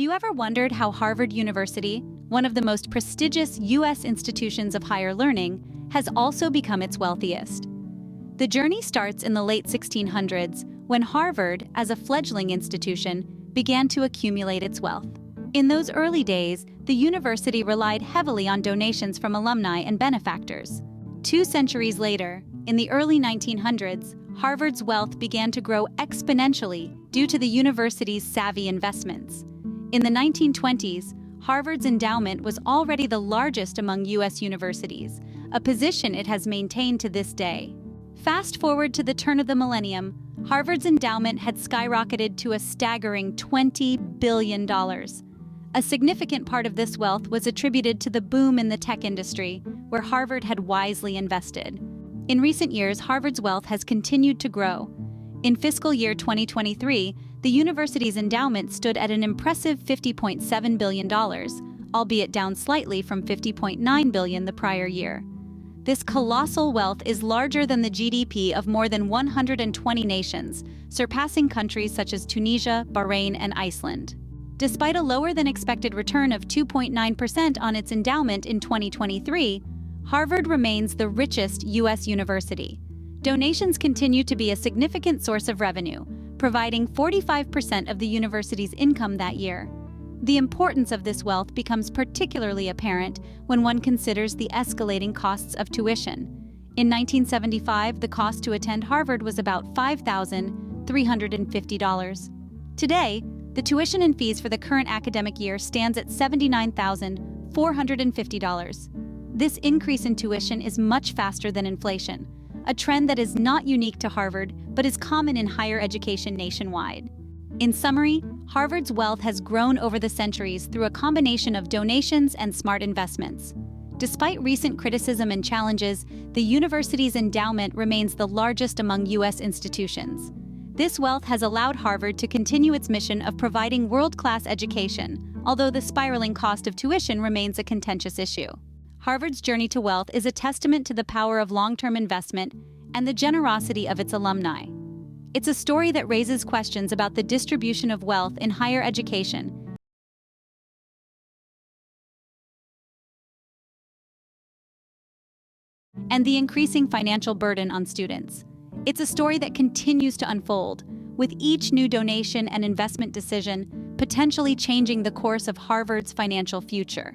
You ever wondered how Harvard University, one of the most prestigious U.S. institutions of higher learning, has also become its wealthiest? The journey starts in the late 1600s when Harvard, as a fledgling institution, began to accumulate its wealth. In those early days, the university relied heavily on donations from alumni and benefactors. 2 centuries later, in the early 1900s, Harvard's wealth began to grow exponentially due to the university's savvy investments. In the 1920s, Harvard's endowment was already the largest among U.S. universities, a position it has maintained to this day. Fast forward to the turn of the millennium, Harvard's endowment had skyrocketed to a staggering $20 billion. A significant part of this wealth was attributed to the boom in the tech industry, where Harvard had wisely invested. In recent years, Harvard's wealth has continued to grow. In fiscal year 2023, the university's endowment stood at an impressive $50.7 billion, albeit down slightly from $50.9 billion the prior year. This colossal wealth is larger than the GDP of more than 120 nations, surpassing countries such as Tunisia, Bahrain, and Iceland. Despite a lower-than-expected return of 2.9% on its endowment in 2023, Harvard remains the richest U.S. university. Donations continue to be a significant source of revenue, providing 45% of the university's income that year. The importance of this wealth becomes particularly apparent when one considers the escalating costs of tuition. In 1975, the cost to attend Harvard was about $5,350. Today, the tuition and fees for the current academic year stands at $79,450. This increase in tuition is much faster than inflation, a trend that is not unique to Harvard but is common in higher education nationwide. In summary, Harvard's wealth has grown over the centuries through a combination of donations and smart investments. Despite recent criticism and challenges, the university's endowment remains the largest among U.S. institutions. This wealth has allowed Harvard to continue its mission of providing world-class education, although the spiraling cost of tuition remains a contentious issue. Harvard's journey to wealth is a testament to the power of long-term investment and the generosity of its alumni. It's a story that raises questions about the distribution of wealth in higher education and the increasing financial burden on students. It's a story that continues to unfold, with each new donation and investment decision potentially changing the course of Harvard's financial future.